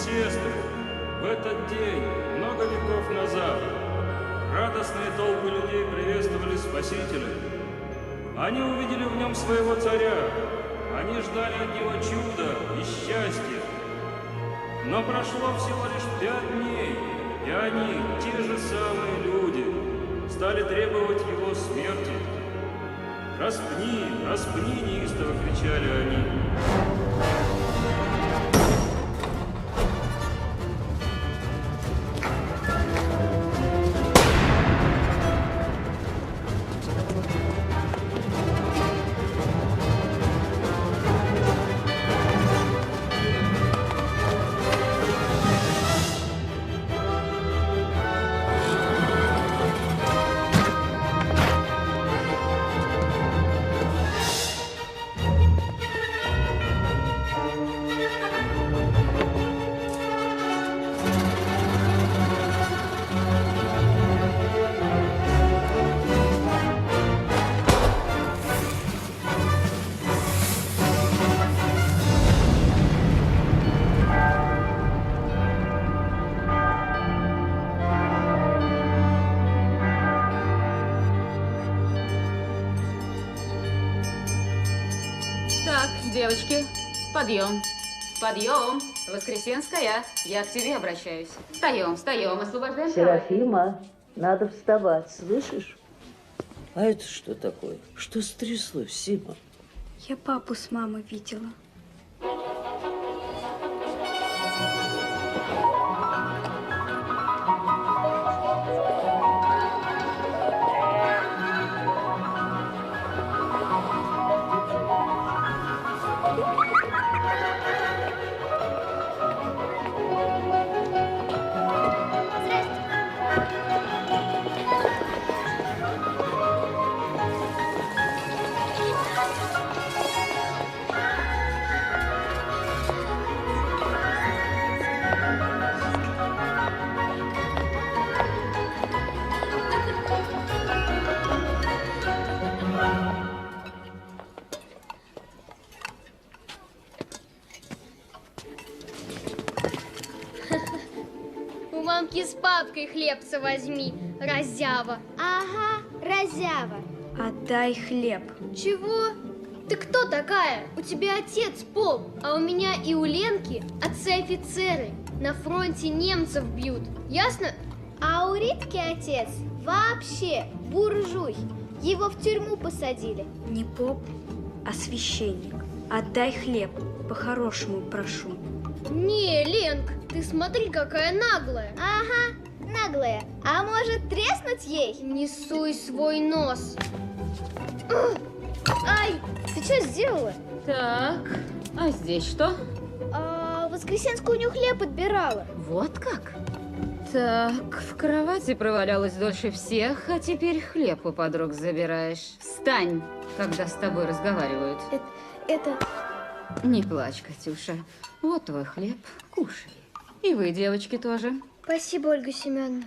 сестры, в этот день, много веков назад, радостные толпы людей приветствовали Спасителя. Они увидели в нем своего царя. Они ждали от него чуда и счастья. Но прошло всего лишь 5 дней, и они, те же самые люди, стали требовать его смерти. «Распни, распни!» — неистово кричали они. Девочки, подъем. Подъем. Воскресенская, я к тебе обращаюсь. Встаем, встаем, освобождаем. Серафима, надо вставать, слышишь? А это что такое? Что стряслось, Сима? Я папу с мамой видела. У мамки с папкой хлебца возьми, разява. Ага, разява. Отдай хлеб. Чего? Ты кто такая? У тебя отец поп, а у меня и у Ленки отцы-офицеры. На фронте немцев бьют. Ясно? А у Ритки отец вообще буржуй. Его в тюрьму посадили. Не поп, а священник. Отдай хлеб, по-хорошему прошу. Не, Ленк, ты смотри, какая наглая. Ага, наглая. А может, треснуть ей? Не суй свой нос. Ай, ты что сделала? Так, а здесь что? А, Воскресенскую у нее хлеб отбирала. Вот как? Так, в кровати провалялась дольше всех, а теперь хлеб у подруг забираешь. Встань, когда с тобой разговаривают. Это... Не плачь, Катюша. Вот твой хлеб, кушай. И вы, девочки, тоже. Спасибо, Ольга Семеновна.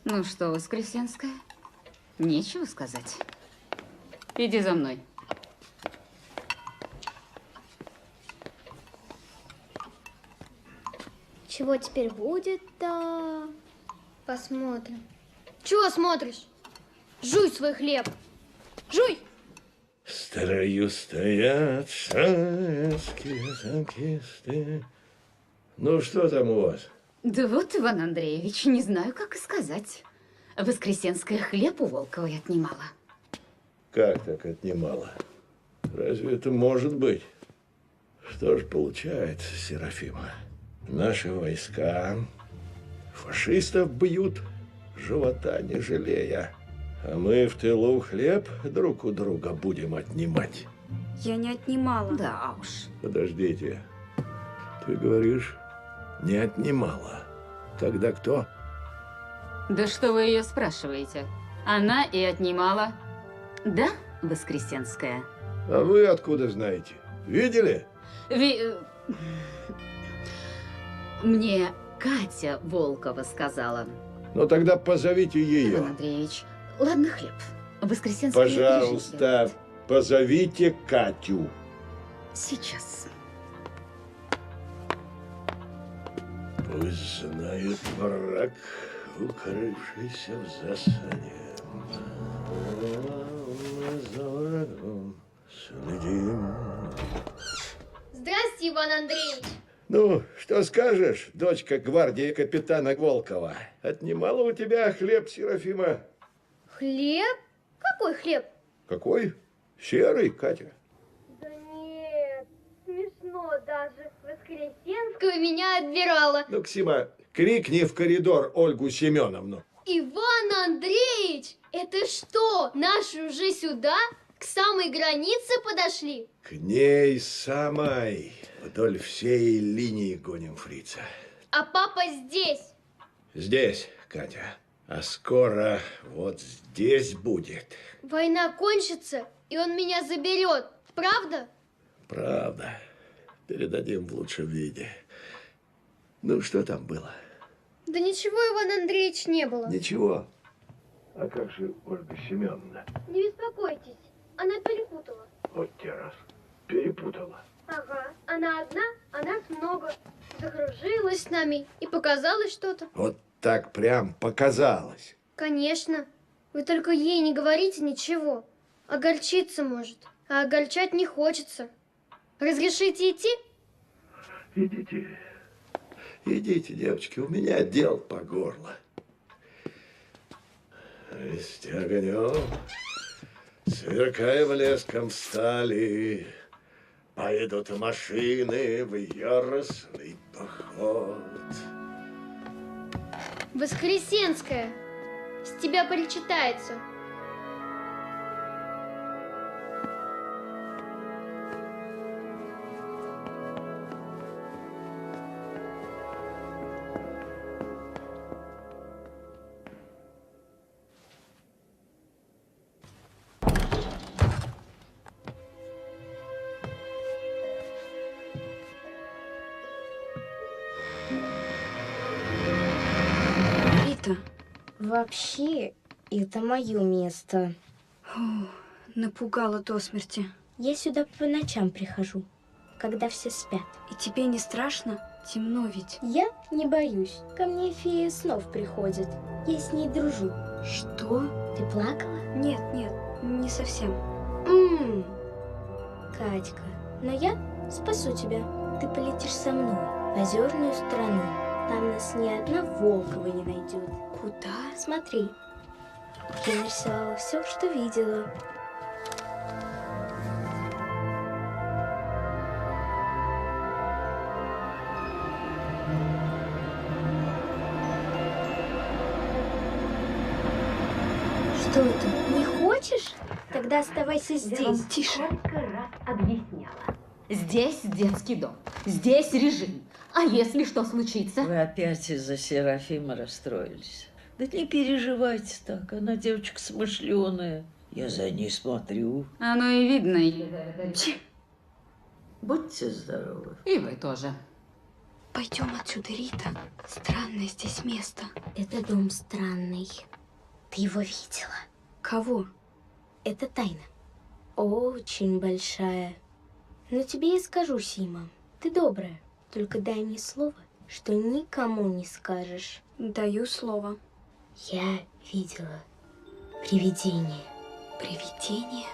Ну что, Воскресенская, нечего сказать. Иди за мной. Чего теперь будет-то? Посмотрим. Чего смотришь? Жуй свой хлеб. Жуй! В строю стоят советские танкисты. Ну, что там у вас? Да вот, Иван Андреевич, не знаю, как и сказать. Воскресенская хлеб у Волковой отнимала. Как так отнимала? Разве это может быть? Что ж получается, Серафима? Наши войска фашистов бьют, живота не жалея. А мы в тылу хлеб друг у друга будем отнимать. Я не отнимала. Да уж. Подождите. Ты говоришь, не отнимала. Тогда кто? Да что вы ее спрашиваете? Она и отнимала. Да, Воскресенская? А вы откуда знаете? Видели? Мне Катя Волкова сказала. Ну тогда позовите ее. Иван Андреевич, ладно, хлеб. Воскресенская. Пожалуйста, позовите Катю. Сейчас. Пусть знает враг, укрывшийся в засаде. Мы за врагом следим. Здрасте, Иван Андреевич. Ну, что скажешь, дочка гвардии капитана Волкова? Отнимала у тебя хлеб, Серафима? Хлеб? Какой хлеб? Какой? Серый, Катя. Да нет, смешно даже. Воскресенская меня отбирала. Ну, Ксима, крикни в коридор Ольгу Семеновну. Иван Андреевич, это что, наши уже сюда? К самой границе подошли? К ней самой. Вдоль всей линии гоним фрица. А папа здесь? Здесь, Катя. А скоро вот здесь будет. Война кончится, и он меня заберет. Правда? Правда. Передадим в лучшем виде. Ну, что там было? Да ничего, Иван Андреевич, не было. Ничего. А как же Ольга Семеновна? Не беспокойтесь, она перепутала. Вот те раз. Перепутала. Ага, она одна, а нас много. Закружилась с нами и показалось что-то. Вот так прям показалось. Конечно. Вы только ей не говорите ничего. Огорчиться может, а огорчать не хочется. Разрешите идти? Идите. Идите, девочки, у меня дел по горло. Вести огнем, сверкая блеском стали, поедут машины в яростный поход. Воскресенская, с тебя причитается. Рита. Вообще, это мое место. Напугала до смерти. Я сюда по ночам прихожу, когда все спят. И тебе не страшно? Темно ведь. Я не боюсь. Ко мне фея снов приходит. Я с ней дружу. Что? Ты плакала? Нет, не совсем. Катька, но я спасу тебя. Ты полетишь со мной в озерную страну. Там нас ни одна Волкова не найдет. Куда? Смотри. Я нарисовала все, что видела. Что это? Не хочешь? Тогда оставайся здесь. Тише. Здесь детский дом, здесь режим. А если что случится? Вы опять из-за Серафима расстроились. Да не переживайте так, она девочка смышленая. Я за ней смотрю. Оно и видно. Будьте здоровы. И вы тоже. Пойдем отсюда, Рита. Странное здесь место. Это дом странный. Ты его видела? Кого? Это тайна. Очень большая. Но тебе я скажу, Сима. Ты добрая. Только дай мне слово, что никому не скажешь. Даю слово. Я видела привидение. Привидение?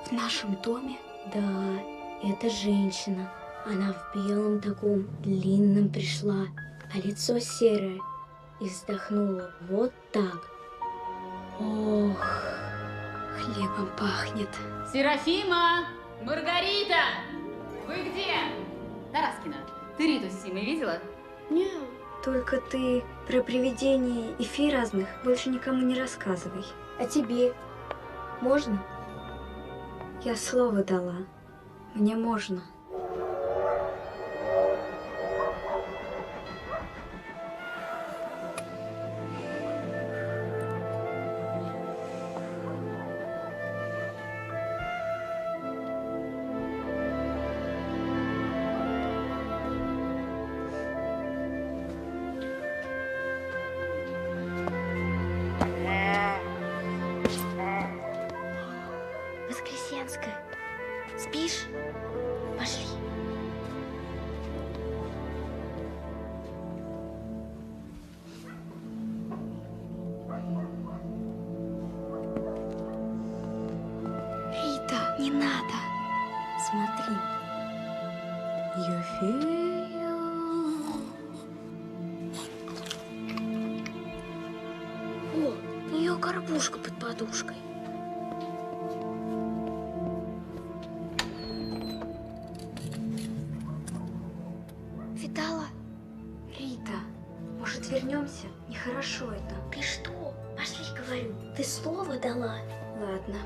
В нашем доме? Да, это женщина. Она в белом таком длинном пришла, а лицо серое. И вздохнула вот так. Ох, Хлебом пахнет. Серафима! Маргарита! Вы где? Тараскина, ты Риту с Симой видела? Только ты про привидения и фей разных больше никому не рассказывай. а тебе можно? Я слово дала. Мне можно. Воскресенская, спишь? Пошли. Не надо. Смотри. Ефея. О, у нее горбушка под подушкой. Видала? Рита, может, вернемся? Нехорошо это. Ты что? Пошли, говорю. Ты слово дала? Ладно.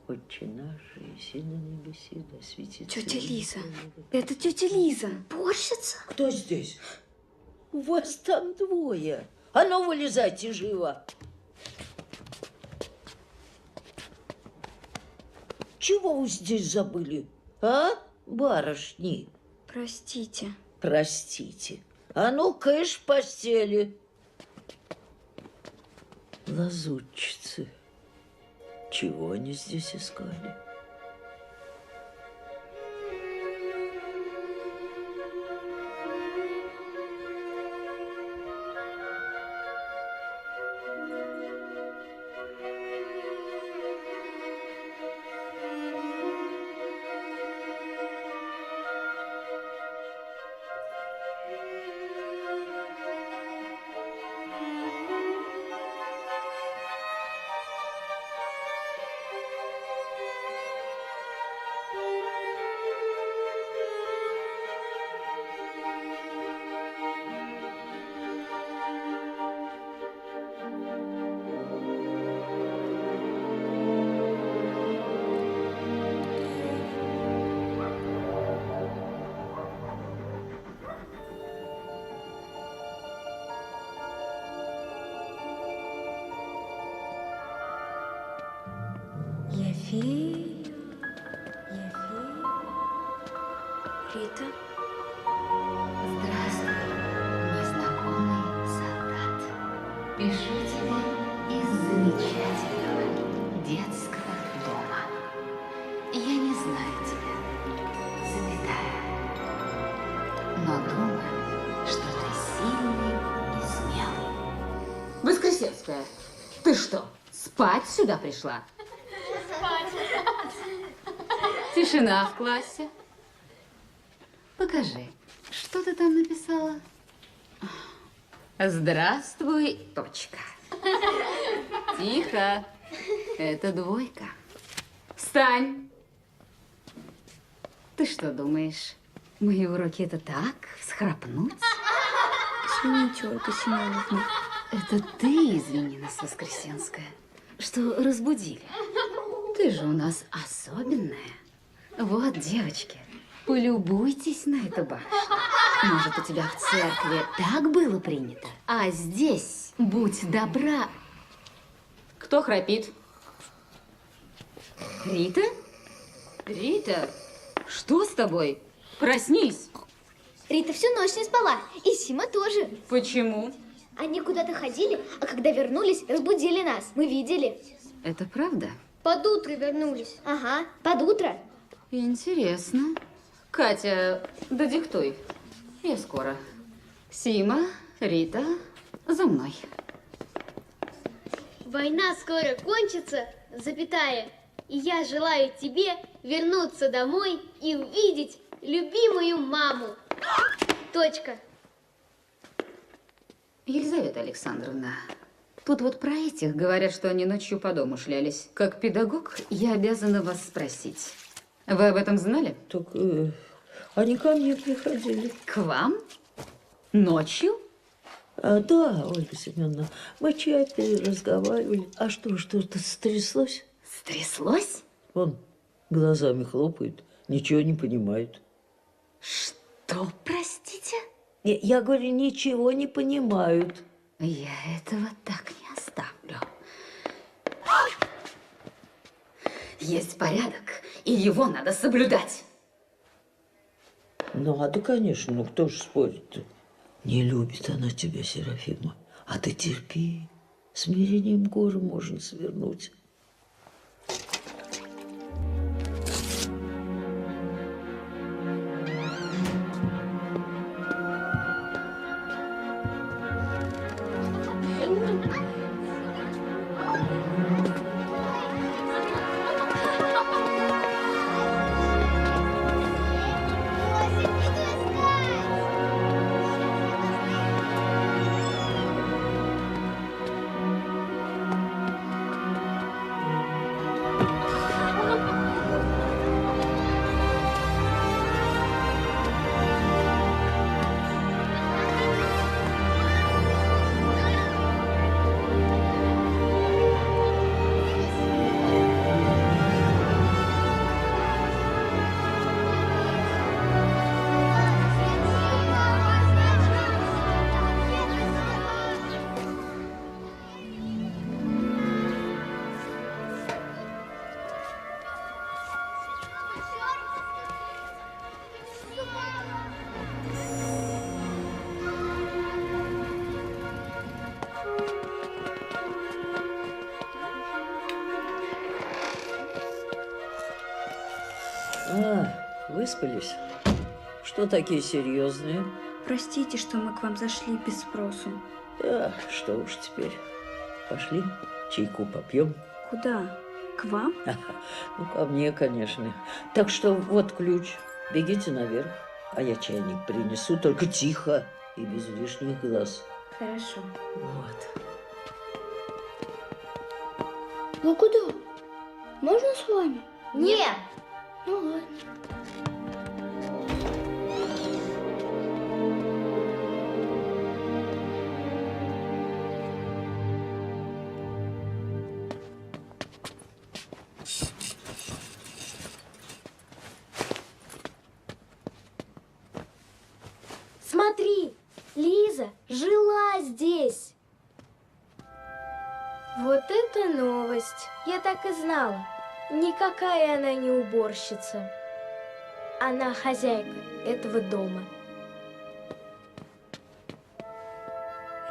Отче наш, еси на небеси, да светится. Тетя Лиза. Это тетя Лиза. Борщица? Кто здесь? Вас там двое. А ну, вылезайте живо. Чего вы здесь забыли, а, барышни? Простите. Простите. А ну, кыш в постели. Лазутчицы. Чего они здесь искали? Ефея. Рита. Здравствуй, мой знакомый солдат. Пишу тебе из замечательного детского дома. Я не знаю тебя, запятая, но думаю, что ты сильный и смелый. Воскресенская, ты что, спать сюда пришла? Тишина в классе. Покажи, что ты там написала? Здравствуй, точка. Тихо. Это двойка. Встань. Ты что думаешь, мои уроки это так, всхрапнуть? Извините, Ольга Семеновна. Это ты извини нас, Воскресенская, что разбудили. Ты же у нас особенная. Вот, девочки, полюбуйтесь на эту башню. Может, у тебя в церкви так было принято? А здесь, будь добра. Кто храпит? Рита? Рита, что с тобой? Проснись. Рита всю ночь не спала, и Сима тоже. Почему? Они куда-то ходили, а когда вернулись, разбудили нас. Мы видели. Это правда? Под утро вернулись. Ага, под утро. Интересно. Катя, додиктуй. Я скоро. Сима, Рита, за мной. Война скоро кончится, запятая. И я желаю тебе вернуться домой и увидеть любимую маму. Точка. Елизавета Александровна, тут вот про этих говорят, что они ночью по дому шлялись. Как педагог, я обязана вас спросить. Вы об этом знали? Так они ко мне приходили. К вам? Ночью? Да, Ольга Семеновна, мы чай пили, разговаривали. А что-то стряслось? Стряслось? Он глазами хлопает, ничего не понимает. Что, простите? Я говорю, ничего не понимают. Я этого так не оставлю. Есть порядок, и его надо соблюдать. Надо, конечно, ну кто ж спорит-то? Не любит она тебя, Серафима. А ты терпи. Смирением горы можно свернуть. Выспались? Что такие серьезные? Простите, что мы к вам зашли без спросу. Да, что уж теперь. Пошли, чайку попьем. Куда? К вам? Ну, ко мне, конечно. Так что вот ключ. Бегите наверх, а я чайник принесу, только тихо и без лишних глаз. Хорошо. Вот. Ну куда? Можно с вами? Нет. Ну ладно. Смотри, Лиза жила здесь. Вот это новость. Я так и знала. Никакая она не уборщица. Она хозяйка этого дома.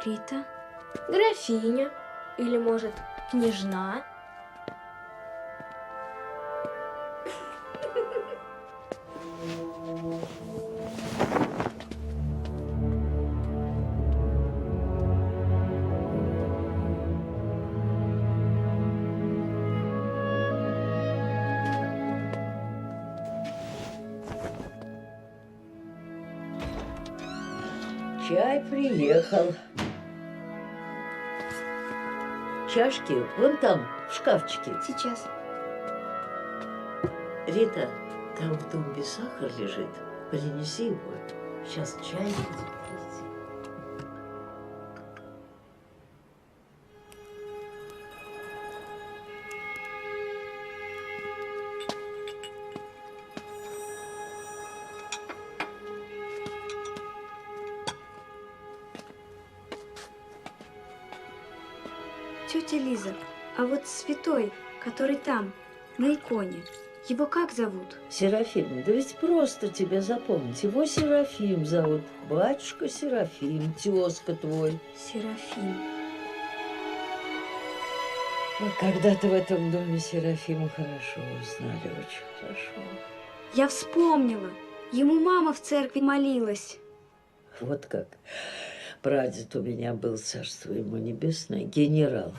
Рита? Графиня. Или, может, княжна. Чай приехал. Чашки вон там, в шкафчике. Сейчас. Рита, там в тумбе сахар лежит. Принеси его. Сейчас чай будет пить. Тетя Лиза, а вот святой, который там, на иконе, его как зовут? Серафим, да ведь просто тебя запомнить. Его Серафим зовут. Батюшка Серафим, тезка твой. Серафим. Когда-то в этом доме Серафиму хорошо знали, очень хорошо. Я вспомнила. Ему мама в церкви молилась. Вот как. Прадед у меня был, царство ему небесное, генерал.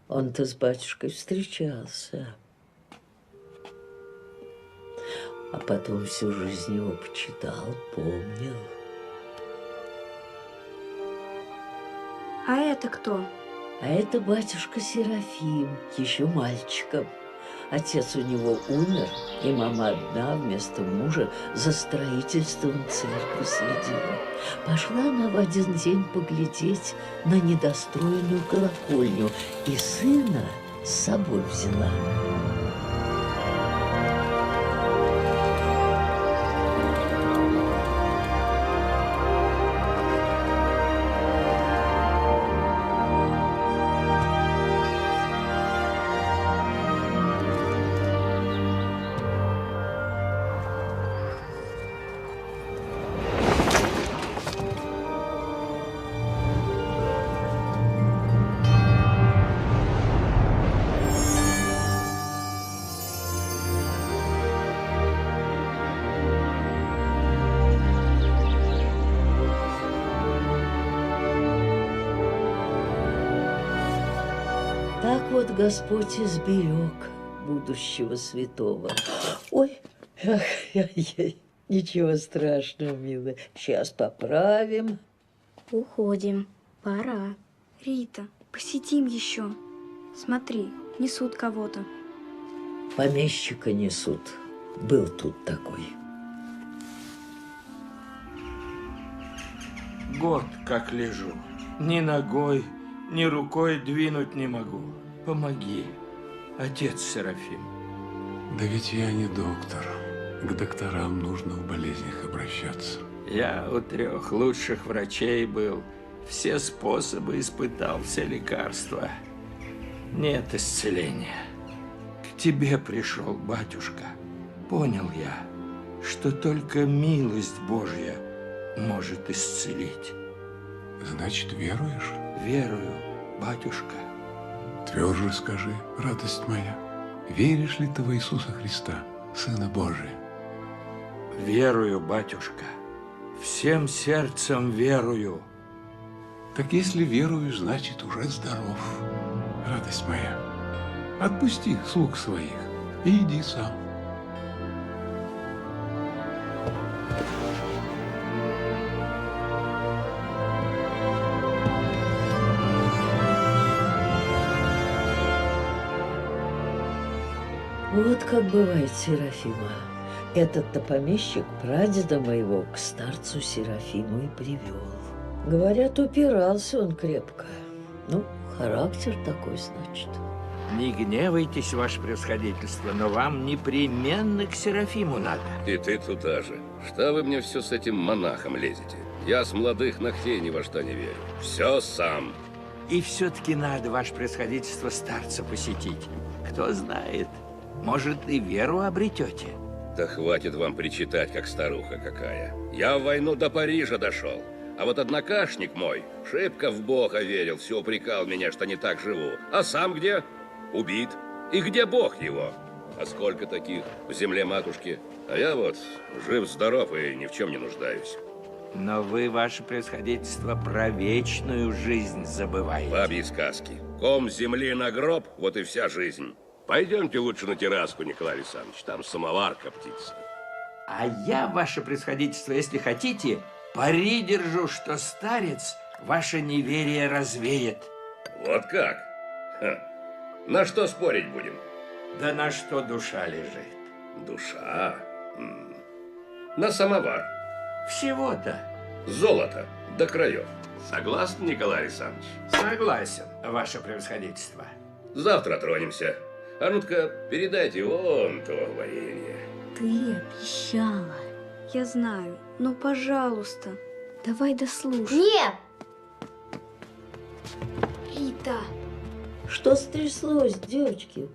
Он-то с батюшкой встречался. А потом всю жизнь его почитал, помнил. А это кто? А это батюшка Серафим, еще мальчиком. Отец у него умер, и мама одна вместо мужа за строительством церкви следила. Пошла она в один день поглядеть на недостроенную колокольню и сына с собой взяла. Так вот Господь изберег будущего святого. Ой, ничего страшного, милая. Сейчас поправим. Уходим. Пора. Рита, посидим еще. Смотри, несут кого-то. Помещика несут. Был тут такой. Год как лежу. Ни ногой, ни рукой двинуть не могу. Помоги, отец Серафим. Да ведь я не доктор. К докторам нужно в болезнях обращаться. Я у 3 лучших врачей был. Все способы испытал, все лекарства. Нет исцеления. К тебе пришел, батюшка. Понял я, что только милость Божья может исцелить. Значит, веруешь? Верую, батюшка. Тверже скажи, радость моя, веришь ли ты в Иисуса Христа, Сына Божия? Верую, батюшка. Всем сердцем верую. Так если веруешь, значит, уже здоров. Радость моя, отпусти слуг своих и иди сам. Вот как бывает, Серафима. Этот-то помещик прадеда моего к старцу Серафиму и привел. Говорят, упирался он крепко. Ну, характер такой, значит. Не гневайтесь, ваше превосходительство, но вам непременно к Серафиму надо. И ты туда же. Что вы мне все с этим монахом лезете? Я с молодых ногтей ни во что не верю. Все сам. И все-таки надо, ваше превосходительство, старца посетить. Кто знает, может, и веру обретете. Да хватит вам причитать, как старуха какая. Я в войну до Парижа дошел. А вот однокашник мой шибко в Бога верил, все упрекал меня, что не так живу. А сам где? Убит. И где Бог его? А сколько таких в земле матушки? А я вот жив-здоров и ни в чем не нуждаюсь. Но вы, ваше превосходительство, про вечную жизнь забываете. Бабьи сказки. Ком земли на гроб, вот и вся жизнь. Пойдемте лучше на терраску, Николай Александрович, там самовар коптится. А я, ваше превосходительство, если хотите, пари держу, что старец ваше неверие развеет. Вот как? Ха. На что спорить будем? Да на что душа лежит. Душа? На самовар. Всего-то. Золото до краев. Согласны, Николай Александрович? Согласен, ваше превосходительство. Завтра тронемся. А ну-ка, передайте вон то варенье. Ты обещала. Я знаю, но, пожалуйста, давай дослушай. Нет! Рита! Что стряслось, девочки?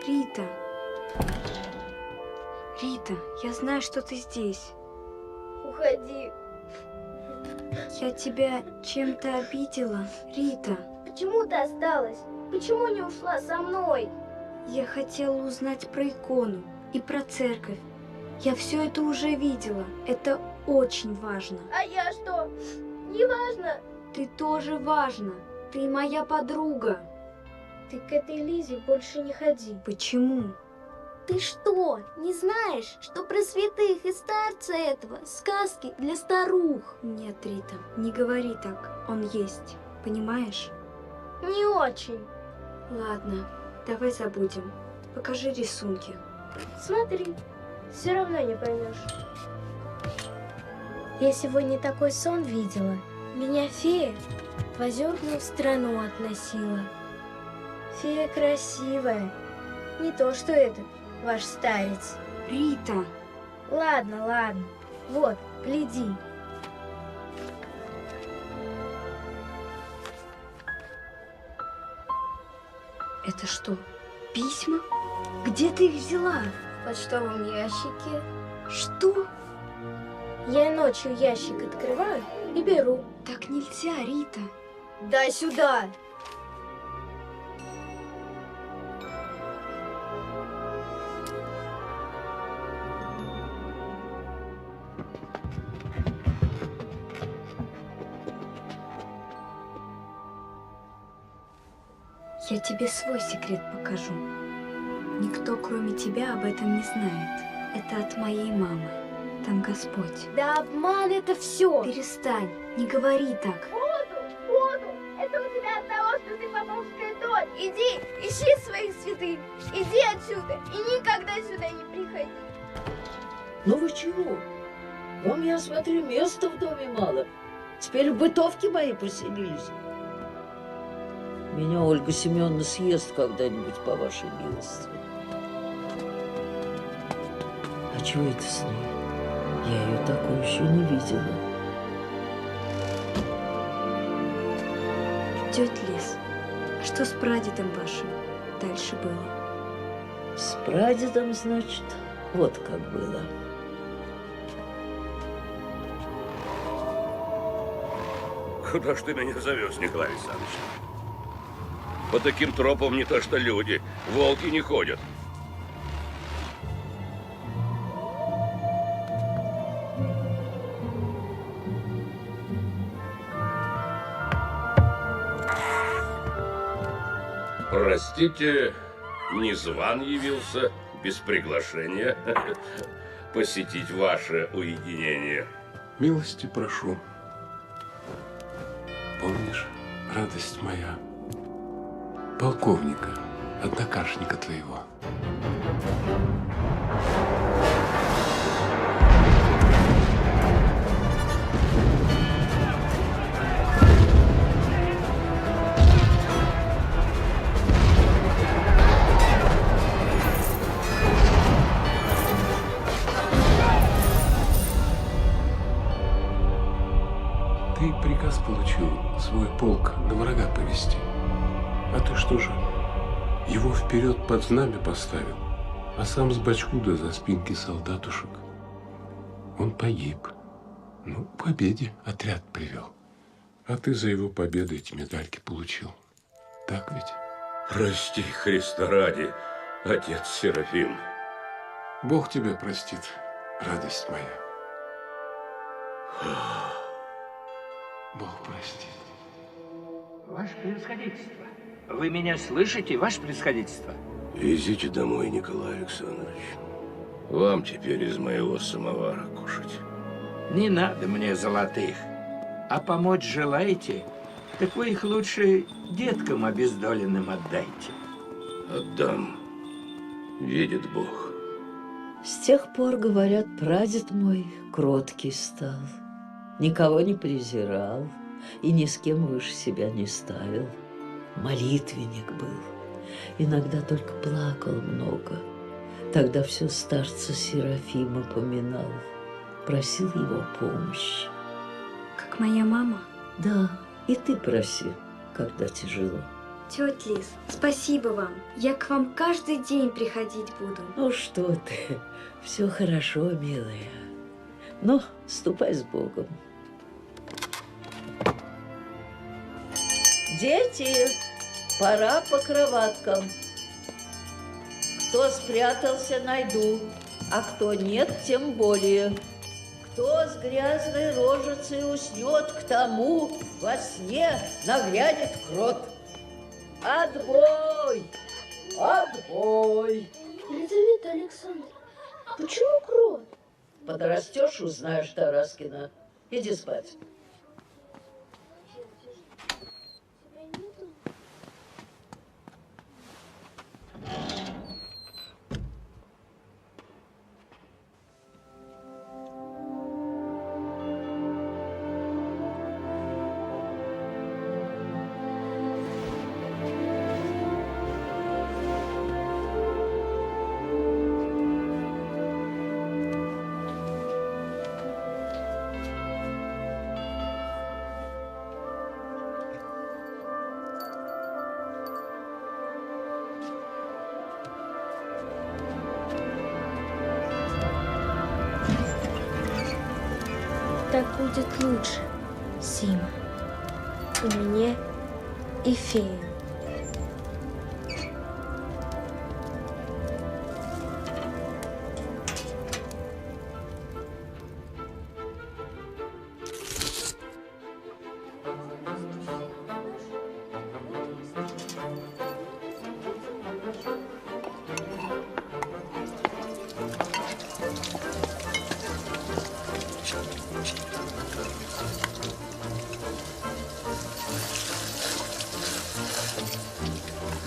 Рита. Рита, я знаю, что ты здесь. Уходи. Я тебя чем-то обидела, Рита. Почему ты осталась? Почему не ушла со мной? Я хотела узнать про икону и про церковь. Я все это уже видела. Это очень важно. А я что? Не важно. Ты тоже важна. Ты моя подруга. Ты к этой Лизе больше не ходи. Почему? Ты что, не знаешь, что про святых и старца этого сказки для старух? Нет, Рита, не говори так. Он есть. Понимаешь? Не очень. Ладно, давай забудем. Покажи рисунки. Смотри, все равно не поймешь. Я сегодня такой сон видела. Меня фея в озерную страну относила. Фея красивая. Не то, что этот, ваш старец. Рита! Ладно, ладно. Вот, гляди. Это что, письма? Где ты их взяла? В почтовом ящике. Что? Я ночью ящик открываю и беру. Так нельзя, Рита. Дай сюда. Я тебе свой секрет покажу. Никто, кроме тебя, об этом не знает. Это от моей мамы. Там Господь. Да обман это все. Перестань, не говори так. Буду. Это у тебя от того, что ты поповская дочь. Иди, ищи своих святых. Иди отсюда и никогда сюда не приходи. Ну вы чего? Вам, я смотрю, места в доме мало. Теперь в бытовке моей поселились. Меня Ольга Семеновна съест когда-нибудь, по вашей милости. А чего это с ней? Я ее такой еще не видела. Тетя Лиз, а что с прадедом вашим дальше было? С прадедом, значит, вот как было. Куда ж ты меня зовешь, Николай Александрович? По таким тропам не то что люди, волки не ходят. Простите, незван явился, без приглашения, посетить ваше уединение. Милости прошу. Помнишь, радость моя, полковника, однокашника твоего? Ты приказ получил свой полк на врага повести. А ты что же, его вперед под знамя поставил, а сам с бачкуда за спинки солдатушек? Он погиб. Ну, к победе отряд привел. А ты за его победу эти медальки получил. Так ведь? Прости, Христа ради, отец Серафим. Бог тебя простит, радость моя. Бог простит. Ваше превосходительство. Вы меня слышите, ваше превосходительство? Везите домой, Николай Александрович. Вам теперь из моего самовара кушать. Не надо мне золотых. А помочь желаете, так вы их лучше деткам обездоленным отдайте. Отдам. Видит Бог. С тех пор, говорят, прадед мой кроткий стал. Никого не презирал и ни с кем выше себя не ставил. Молитвенник был. Иногда только плакал много. Тогда все старца Серафима поминал. просил его о помощи. Как моя мама? Да, и ты проси, когда тяжело. Тетя Лиз, спасибо вам. Я к вам каждый день приходить буду. Ну что ты, все хорошо, милая. Ну, ступай с Богом. Дети, пора по кроваткам. Кто спрятался, найду, а кто нет, тем более. Кто с грязной рожицей уснет, к тому во сне нагрянет крот. Отбой! Отбой! Елизавета Александровна, почему крот? Подрастешь, узнаешь, Тараскина. Иди спать. Так будет лучше, Сима. И мне, и фею.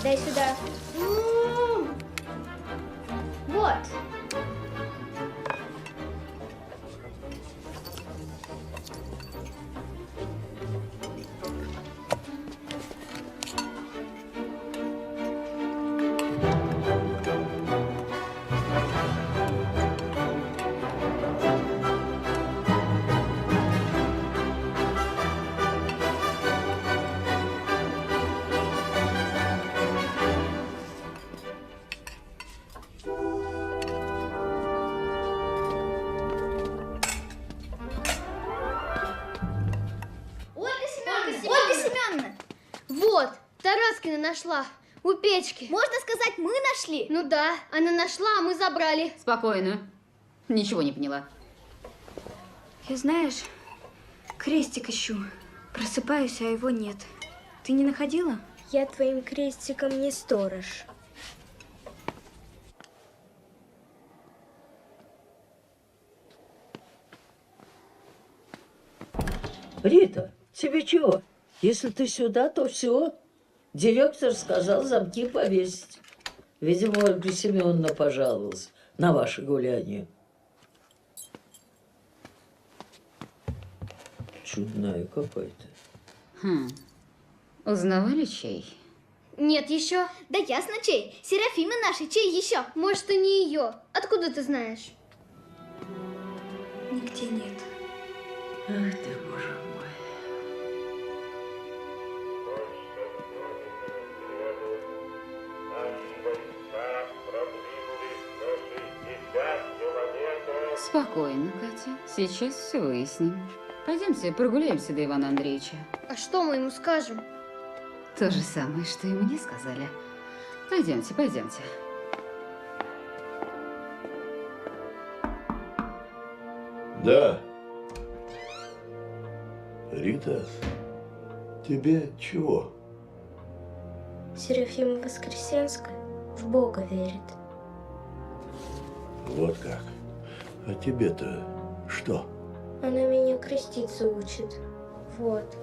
Дай сюда. Вот. Ольга Семеновна! Вот, Тараскина нашла. У печки. Можно сказать, мы нашли? Ну да, она нашла, а мы забрали. Спокойно. Ничего не поняла. Я, знаешь, крестик ищу. Просыпаюсь, а его нет. Ты не находила? Я твоим крестиком не сторож. Рита, тебе чего? Если ты сюда, то все. Директор сказал замки повесить. Видимо, Ольга Семеновна пожаловалась на ваше гуляние. Чудная какая-то. Узнавали чей? Нет еще. Да ясно чей. Серафимы наши, чей еще? Может, и не ее. Откуда ты знаешь? Нигде нет. Ах ты, боже мой. Спокойно, Катя. Сейчас все выясним. Пойдемте прогуляемся до Ивана Андреевича. А что мы ему скажем? То же самое, что и мне сказали. Пойдемте, пойдемте. Да. Рита, тебе чего? Серафима Воскресенская в Бога верит. Вот как. А тебе-то что? Она меня креститься учит. Вот.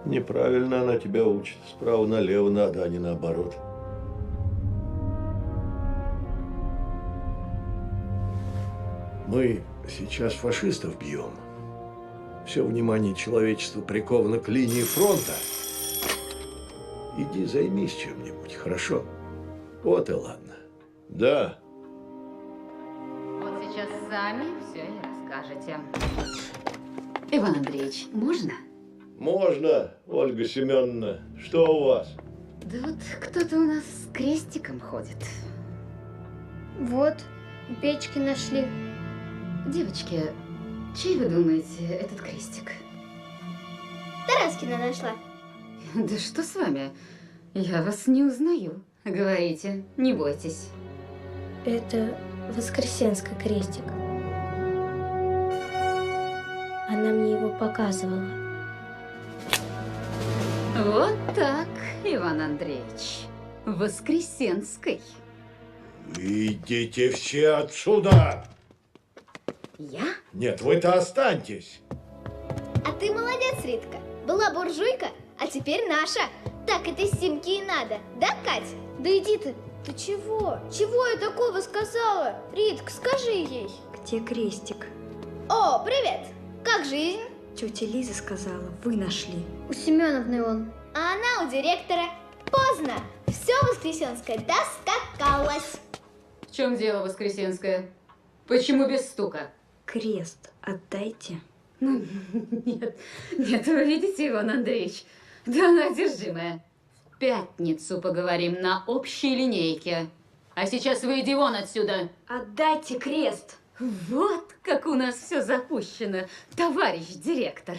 Неправильно она тебя учит. Справа налево надо, а не наоборот. Мы сейчас фашистов бьем. Все внимание человечества приковано к линии фронта. Иди займись чем-нибудь, хорошо? Вот и ладно. Да. Вот сейчас сами все и расскажете. прикажете. Иван Андреевич, можно? Можно, Ольга Семеновна. Что у вас? Да вот кто-то у нас с крестиком ходит. Вот, у печки нашли. Девочки, чей вы думаете этот крестик? Тараскина нашла. Да что с вами? Я вас не узнаю. Говорите, не бойтесь. Это Воскресенский крестик. Она мне его показывала. Вот так, Иван Андреевич. Воскресенской. Идите все отсюда! Я? Нет, вы-то останьтесь. А ты молодец, Ритка. Была буржуйка, а теперь наша. Так этой Симке и надо. Да, Кать? Да иди ты. Ты чего? Чего я такого сказала? Ритка, скажи ей. Где крестик? О, привет. Как жизнь? Тетя Лиза сказала, вы нашли. У Семеновны он. А она у директора. Поздно. Все Воскресенское доскакалось. В чем дело, Воскресенская? Почему без стука? Крест отдайте. Ну, нет, вы видите, Иван Андреевич? Да она одержимая. В пятницу поговорим на общей линейке. А сейчас выйди вон отсюда. Отдайте крест. Вот как у нас все запущено, товарищ директор.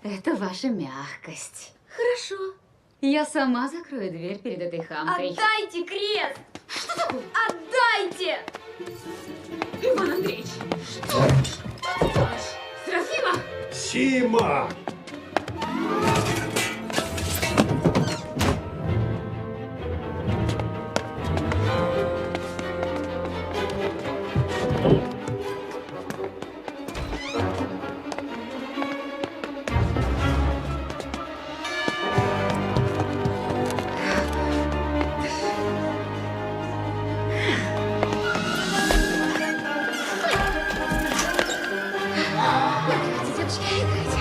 Это ваша мягкость. Хорошо. Я сама закрою дверь перед этой хамкой. Отдайте крест! Что такое? Отдайте! Иван Андреевич, что ты делаешь? Серафима! Сима! Играйте, девочки, играйте.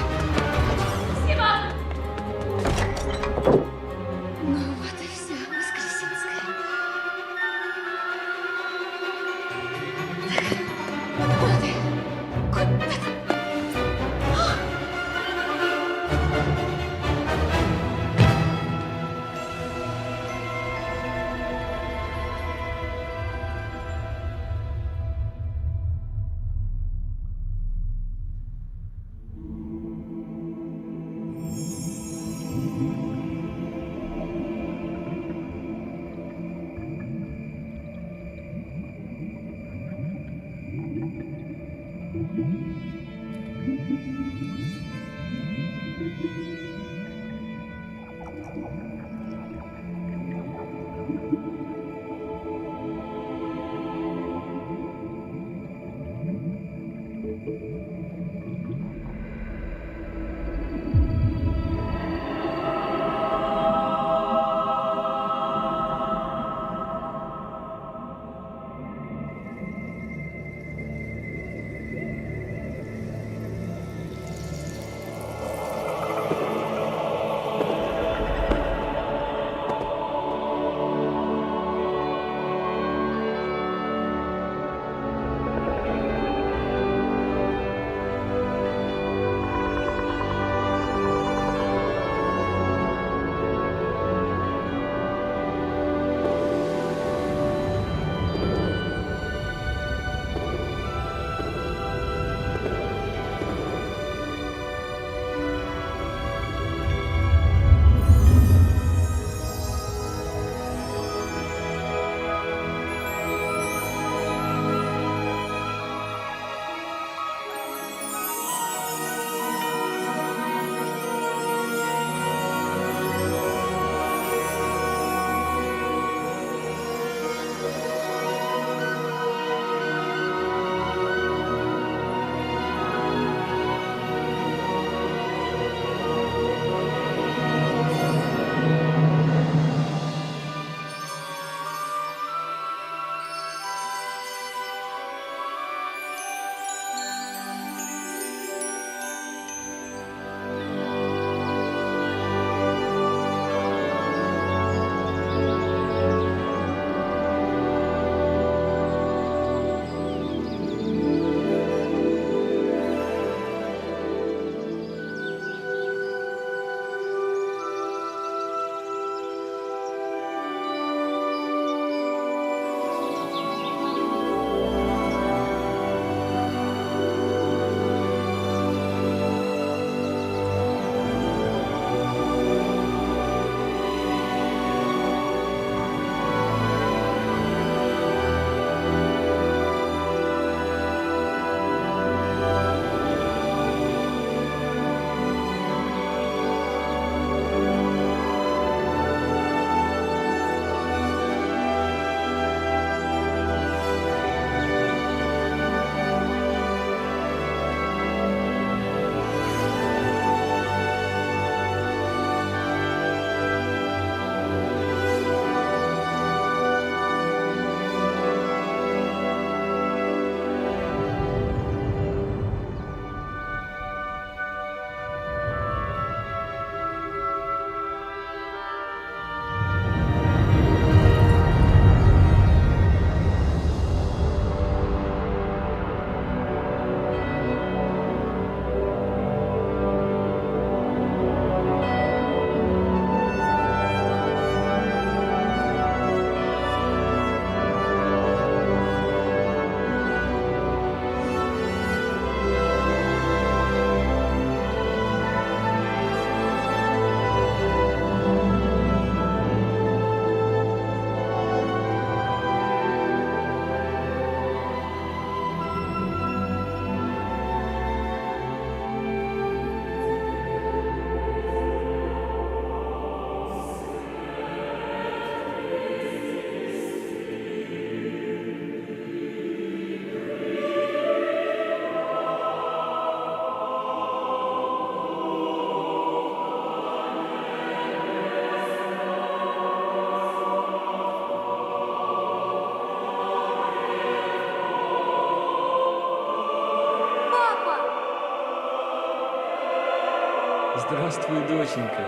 Здравствуй, доченька.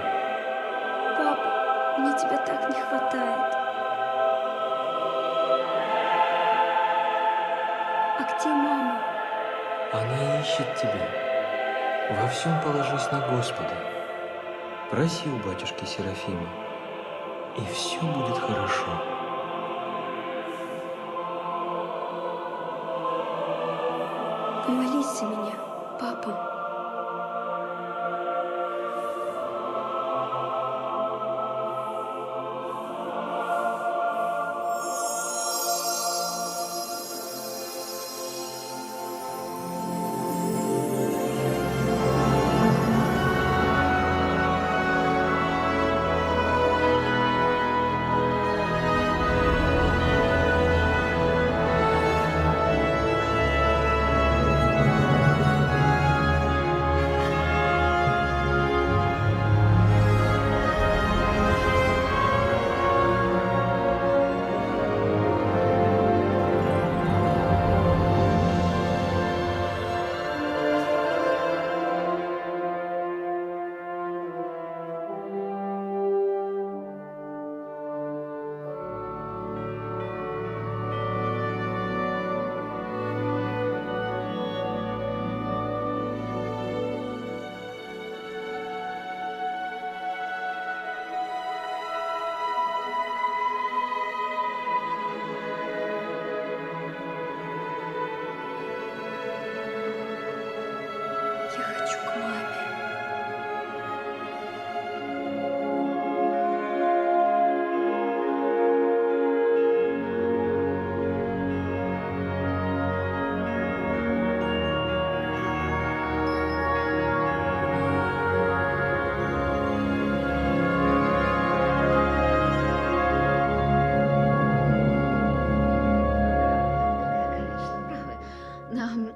Папа, мне тебя так не хватает. А где мама? Она ищет тебя. Во всем положись на Господа. Проси у батюшки Серафима, и все будет хорошо. Помолись за меня, папа.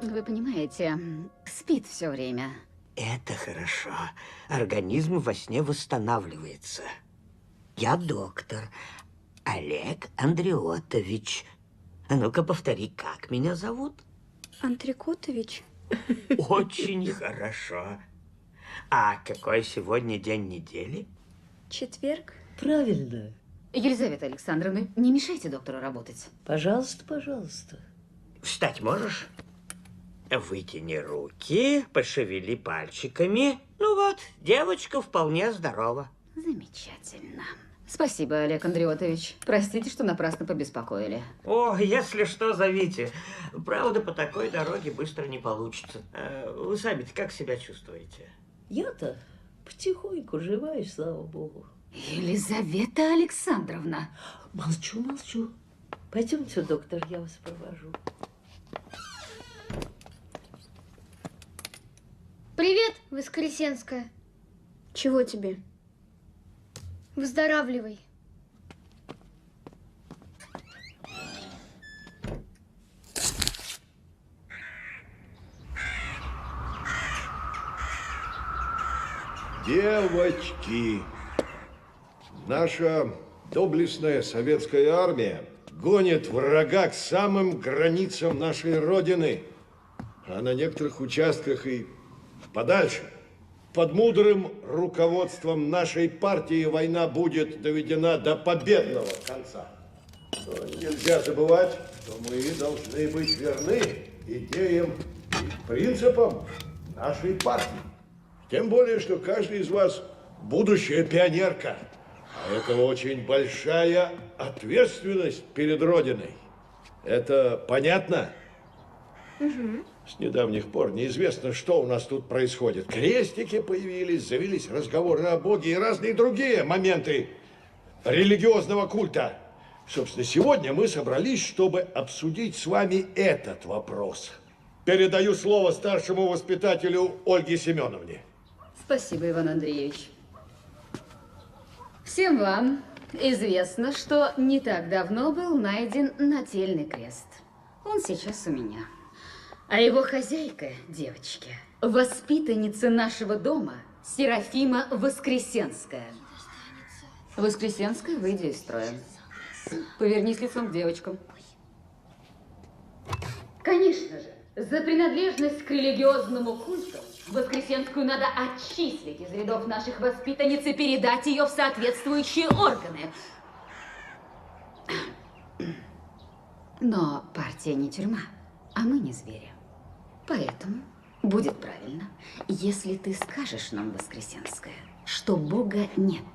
Вы понимаете, спит все время. Это хорошо. Организм во сне восстанавливается. Я доктор Олег Андреотович. А ну-ка повтори, как меня зовут? Антрикотович? Очень хорошо. А какой сегодня день недели? Четверг. Правильно. Елизавета Александровна, не мешайте доктору работать. Пожалуйста, пожалуйста. Встать можешь? Вытяни руки, пошевели пальчиками. Ну вот, девочка вполне здорова. Замечательно. Спасибо, Олег Андреотович. Простите, что напрасно побеспокоили. О, если что, зовите. Правда, по такой дороге быстро не получится. Вы сами-то как себя чувствуете? Я-то потихоньку живая, слава богу. Елизавета Александровна. Молчу, молчу. Пойдемте, доктор, я вас провожу. Привет, Воскресенская. Чего тебе? Выздоравливай. Девочки, наша доблестная советская армия гонит врага к самым границам нашей Родины, а на некоторых участках и подальше. Под мудрым руководством нашей партии война будет доведена до победного конца. Но нельзя забывать, что мы должны быть верны идеям и принципам нашей партии. Тем более, что каждый из вас будущая пионерка. А это очень большая ответственность перед Родиной. Это понятно? Угу. С недавних пор неизвестно, что у нас тут происходит. Крестики появились, завелись разговоры о Боге и разные другие моменты религиозного культа. Собственно, сегодня мы собрались, чтобы обсудить с вами этот вопрос. Передаю слово старшему воспитателю Ольге Семеновне. Спасибо, Иван Андреевич. Всем вам известно, что не так давно был найден нательный крест. Он сейчас у меня. А его хозяйка, девочки, воспитанница нашего дома, Серафима Воскресенская. Воскресенская, выйди из строя. Повернись лицом к девочкам. Конечно же, За принадлежность к религиозному культу Воскресенскую надо отчислить из рядов наших воспитанниц и передать ее в соответствующие органы. Но партия не тюрьма, а мы не звери. Поэтому будет правильно, если ты скажешь нам, Воскресенская, что Бога нет.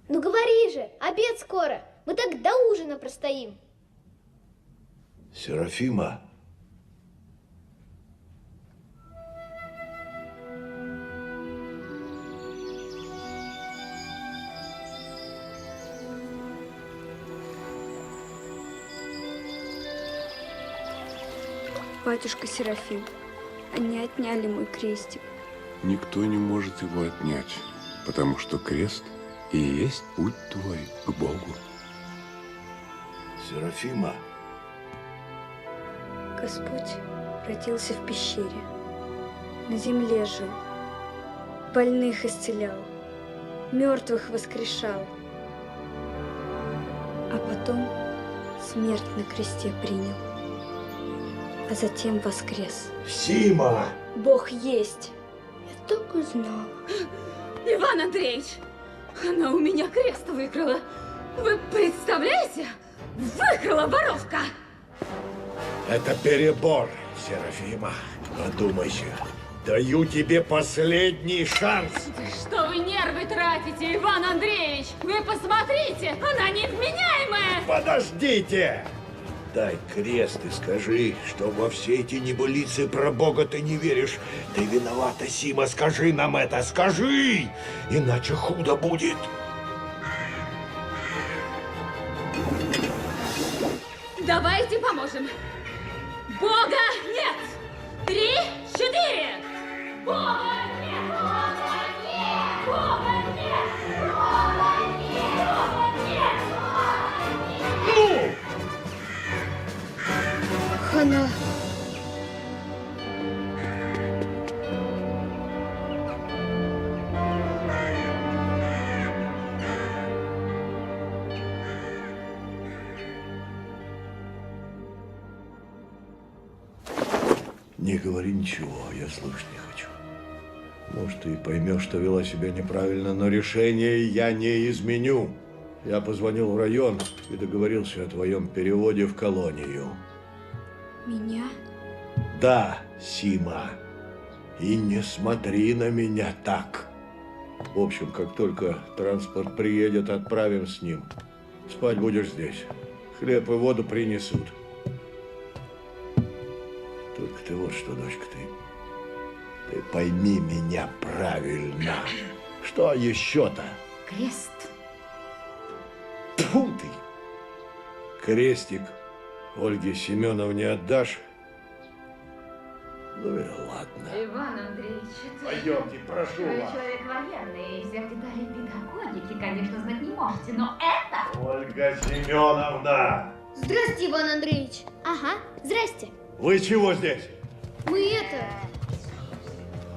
Ну говори же, обед скоро. Мы так до ужина простоим. Серафима. Батюшка Серафим, они отняли мой крестик. Никто не может его отнять, потому что крест и есть путь твой к Богу. Серафима. Господь родился в пещере, на земле жил, больных исцелял, мертвых воскрешал, а потом смерть на кресте принял, а затем воскрес. Сима! Бог есть. Я так и знала. Иван Андреевич, она у меня крест выкрала. Вы представляете? Выкрала воровка! Это перебор, Серафима. Одумайся. Даю тебе последний шанс. Что вы нервы тратите, Иван Андреевич? Вы посмотрите, она невменяемая! Подождите! Дай крест и скажи, что во все эти небылицы про Бога ты не веришь. Ты виновата, Сима, скажи нам это, скажи! Иначе худо будет. Давайте поможем. Бога нет! 3, 4! Бога нет! Бога нет! Бога нет! Бога нет! Бога нет! Ну! Хана. Не говори ничего, я слушать не хочу. Может, ты и поймешь, что вела себя неправильно, но решение я не изменю. Я позвонил в район и договорился о твоем переводе в колонию. Меня? Да, Сима. И не смотри на меня так. В общем, как только транспорт приедет, отправим с ним. Спать будешь здесь. Хлеб и воду принесут. Только ты вот что, дочка, ты пойми меня правильно. Что еще-то? Крест. Тьфу ты! Крестик Ольге Семеновне отдашь? Ну и ладно. Иван Андреевич, это... Пойдемте, прошу Вы вас. человек военный, и всех деталей педагогики, конечно, знать не можете, но это... Ольга Семеновна! Здрасте, Иван Андреевич. Ага, здрасте. Вы чего здесь? Мы это...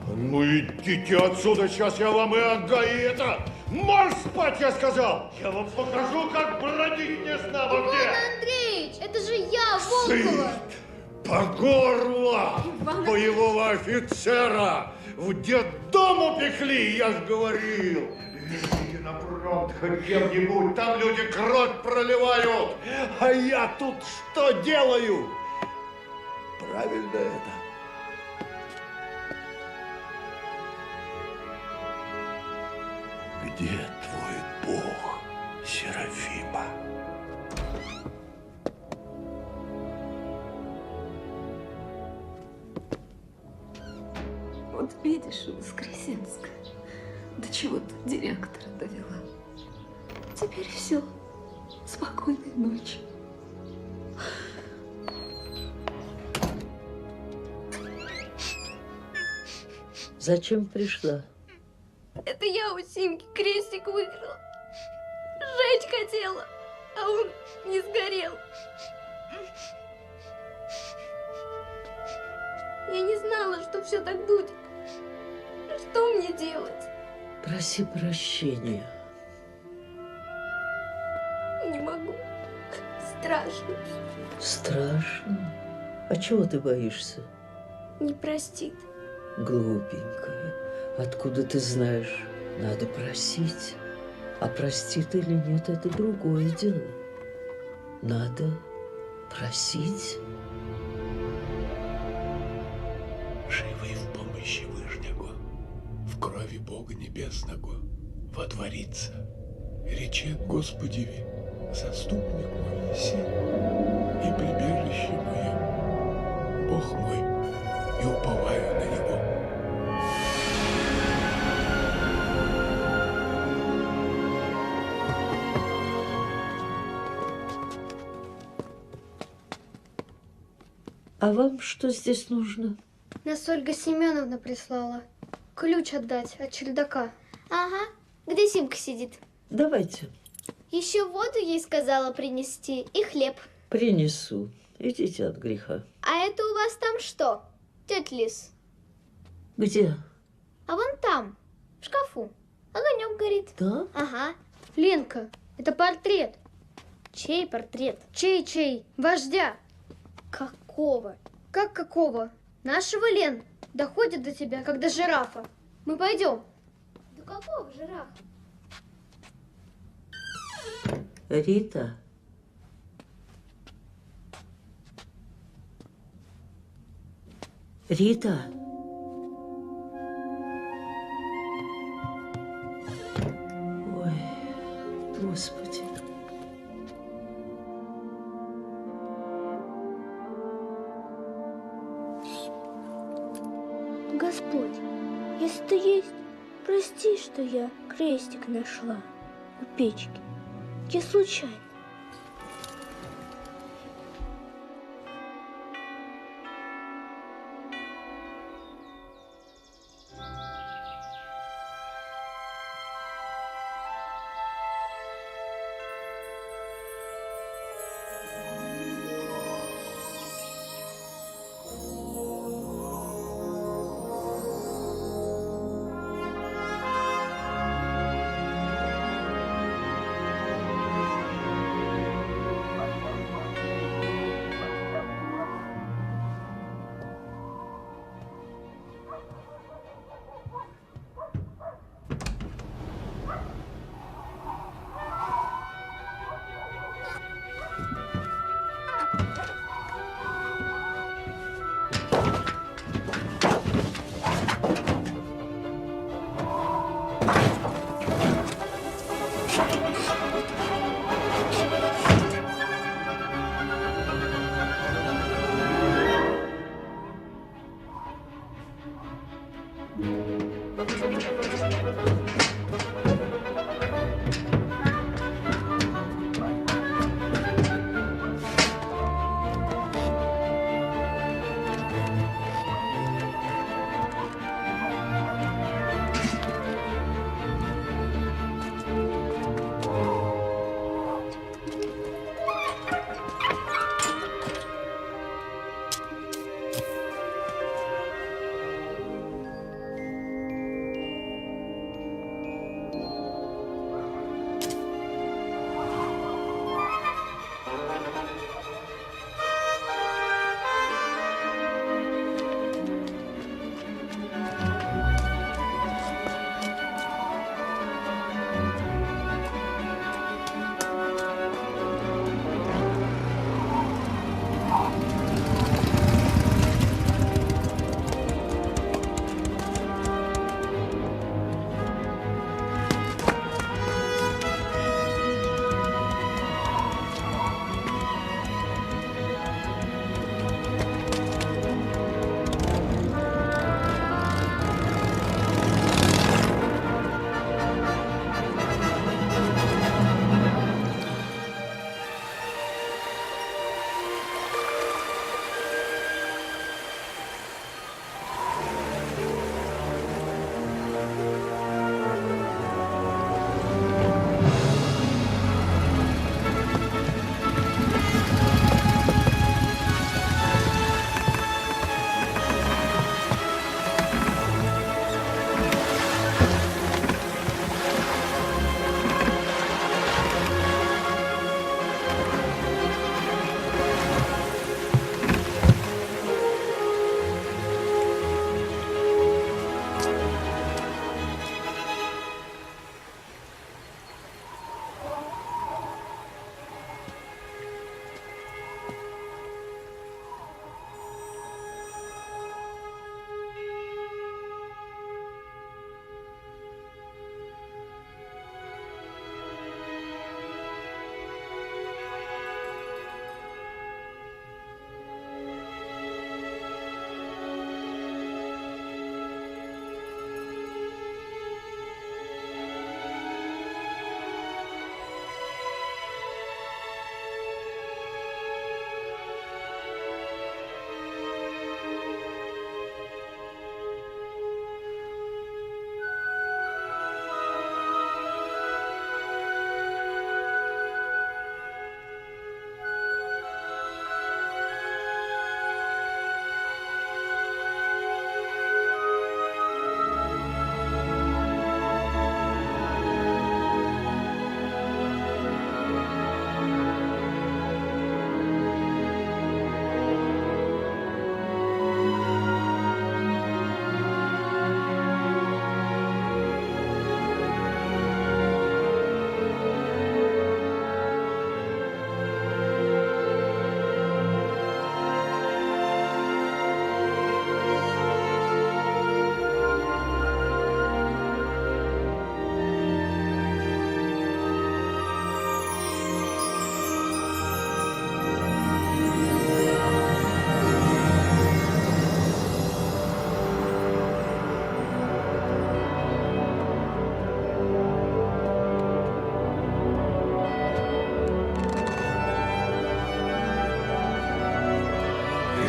Ну идите отсюда, сейчас я вам и отдаю это! Марш спать, я сказал! Я вам покажу, как бродить не знамо где! Иван Андреевич, это же я, Волкова! По горло боевого офицера в детдом упекли, я ж говорил! Идите на фронт хоть кем-нибудь, там люди кровь проливают, а я тут что делаю? Правильно это? Где твой Бог, Серафима? Вот видишь, Воскресенская, до чего ты директора довела. Теперь все. Спокойной ночи. Зачем пришла? Это я у Симки крестик выкрала. Сжечь хотела, а он не сгорел. Я не знала, что все так будет. Что мне делать? Проси прощения. Не могу. страшно. Страшно? А чего ты боишься? Не простит. Глупенькая, откуда ты знаешь? Надо просить. А простит или нет, это другое дело. Надо просить. Живий в помощи Вышнего, в крови Бога Небесного водворится. Речет Господеви, заступник мой еси, и прибежище мое, Бог мой, и уповаю на Него. А вам что здесь нужно? Нас Ольга Семеновна прислала. Ключ отдать от чердака. Ага. Где Симка сидит? Давайте. Еще воду ей сказала принести и хлеб. Принесу. Идите от греха. А это у вас там что, тетя Лис? Где? А вон там, в шкафу. Огонек горит. Да? Ага. Ленка, это портрет. Чей портрет? Чей? Вождя. Какого? Как какого? Нашего, Лен. Доходит до тебя, как до жирафа. Мы пойдем. До какого жирафа? Рита. Рита. Ой, Господи. Господь, если ты есть, прости, что я крестик нашла у печки. Я случайно.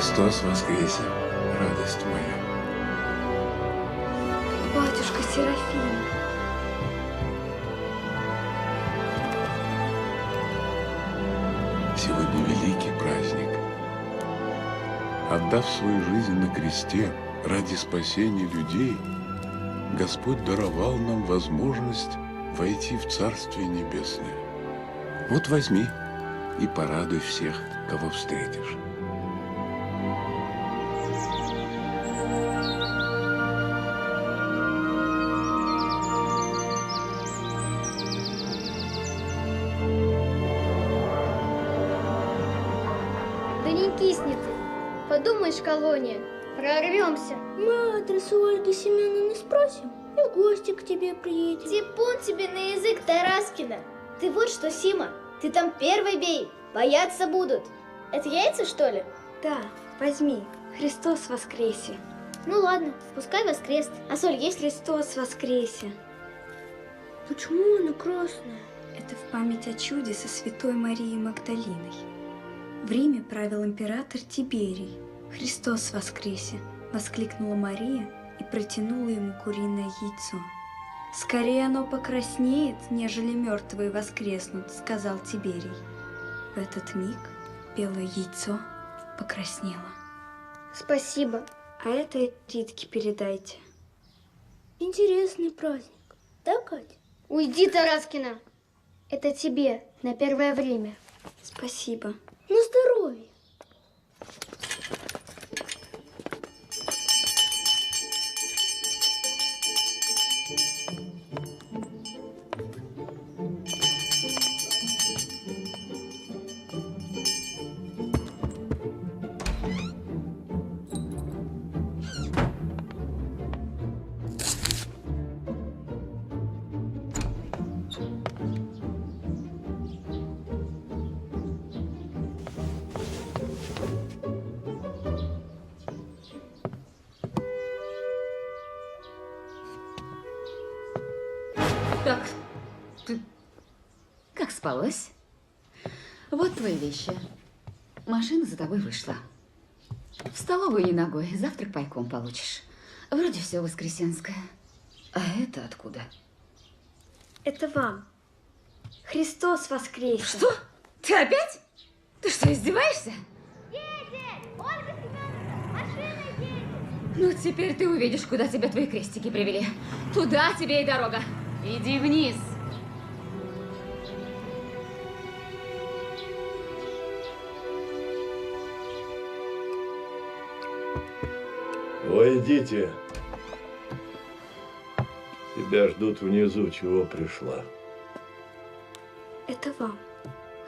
Христос воскресе, радость моя. Батюшка Серафим. Сегодня великий праздник. Отдав свою жизнь на кресте ради спасения людей, Господь даровал нам возможность войти в Царствие Небесное. Вот возьми и порадуй всех, кого встретишь. Да не кисни ты. Подумаешь, колония, прорвемся. Мы адрес у Ольги Семеновны спросим, и в гости к тебе приедем. Типун тебе на язык, Тараскина. Ты вот что, Сима, ты там первый бей, бояться будут. Это яйца, что ли? Да, возьми. Христос воскресе. Ну ладно, пускай воскрест. А соль есть? Христос воскресе. Почему она красная? Это в память о чуде со святой Марией Магдалиной. В Риме правил император Тиберий. «Христос воскресе!» – воскликнула Мария и протянула ему куриное яйцо. «Скорее оно покраснеет, нежели мертвые воскреснут», – сказал Тиберий. В этот миг белое яйцо покраснело. Спасибо. А это Ритке передайте. Интересный праздник. Да, Катя? Уйди, Тараскина. Это тебе на первое время. Спасибо. На здоровье. Так, ты как спалось? Вот твои вещи. Машина за тобой вышла. В столовую не ногой, завтрак пайком получишь. Вроде все воскресенское. А это откуда? Это вам. Христос воскресе! Что? Ты опять? Ты что, издеваешься? Едет! Ольга Семеновна, машина едет! Ну, теперь ты увидишь, куда тебя твои крестики привели. Туда тебе и дорога. Иди вниз. Войдите. Тебя ждут внизу, чего пришла. Это вам.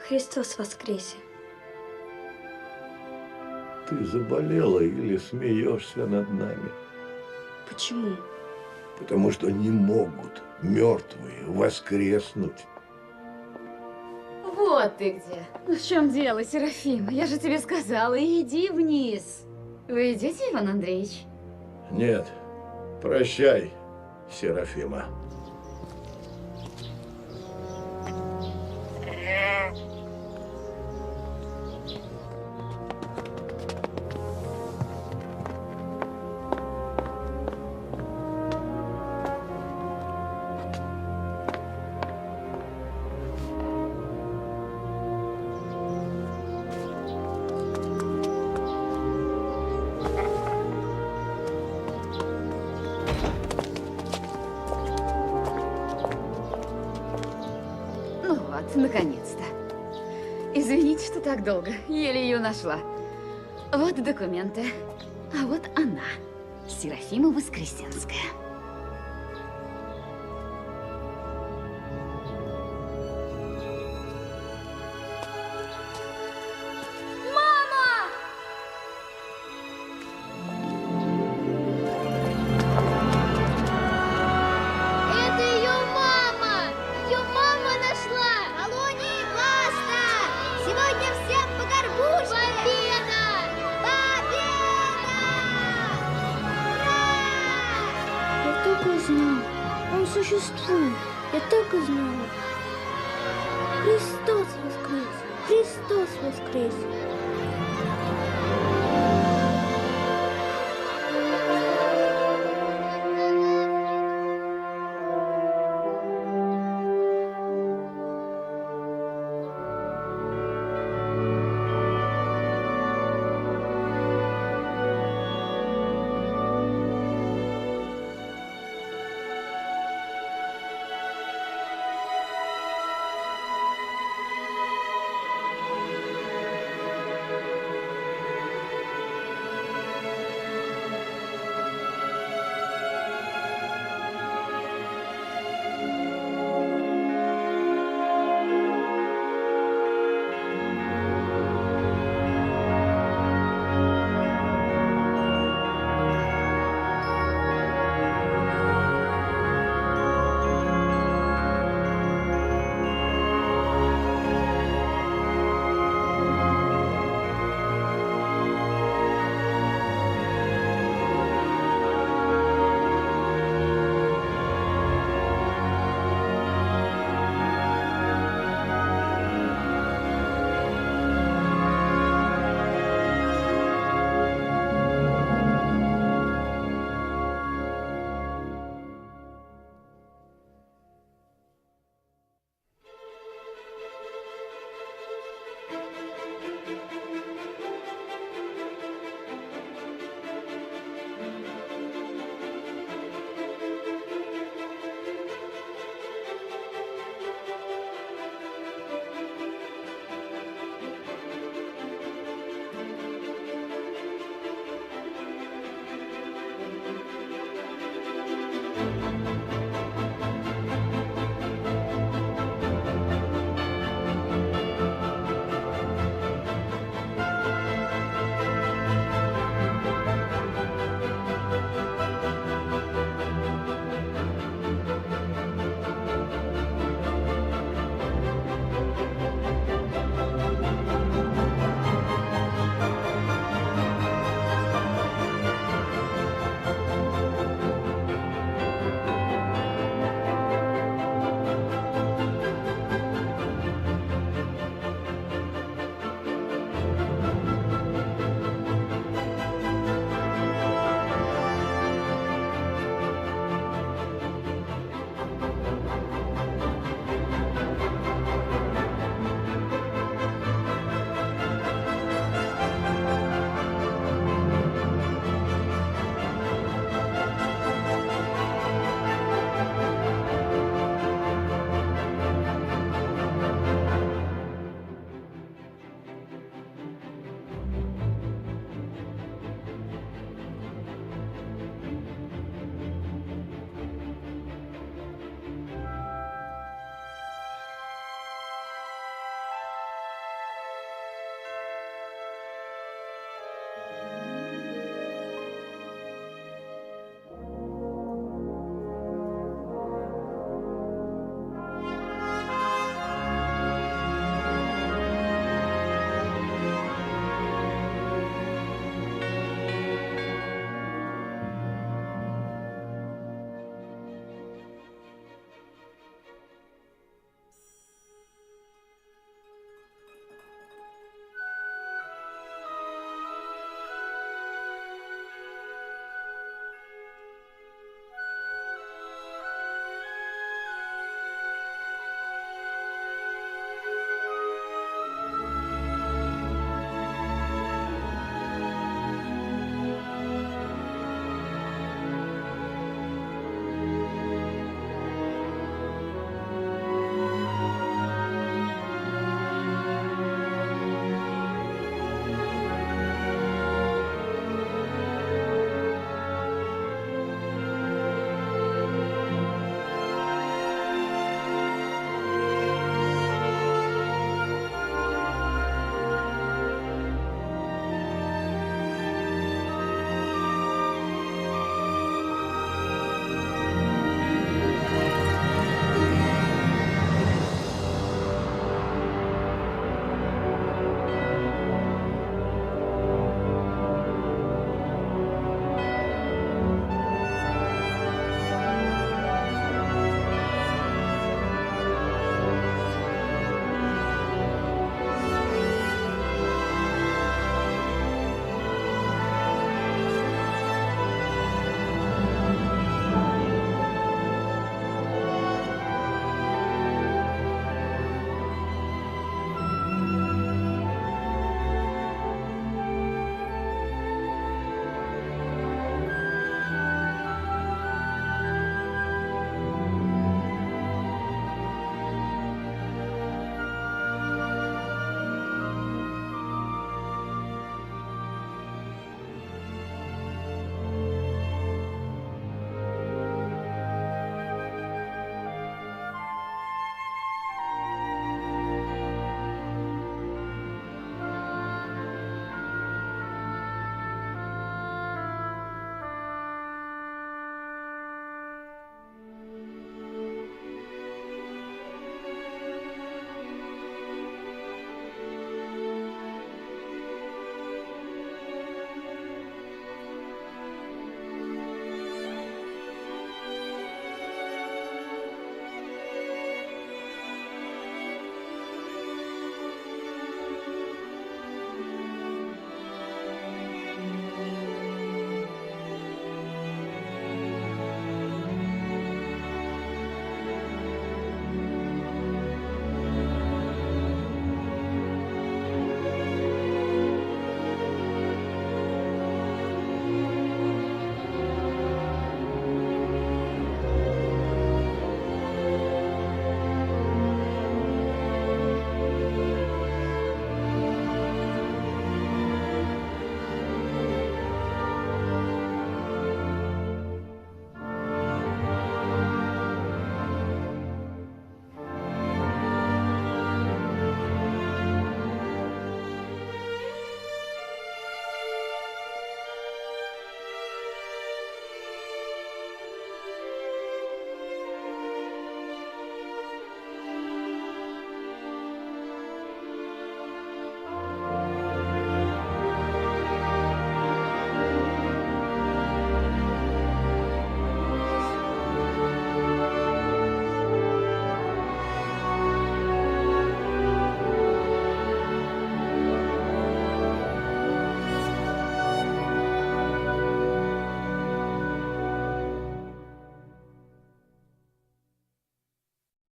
Христос воскресе! Ты заболела или смеешься над нами? Почему? Потому что не могут мертвые воскреснуть. Вот ты где. Ну, в чем дело, Серафим? Я же тебе сказала, иди вниз. Вы идете, Иван Андреевич? Нет, прощай, Серафима. Наконец-то. Извините, что так долго. Еле ее нашла. Вот документы. А вот она. Серафима Воскресенская. Мама! Это ее мама! Ее мама нашла! Колонии, баста! Сегодня всем по горбушке! Победа! Победа! Я так и знала. Он существует. Я так и знала. Христос воскрес! Христос воскрес!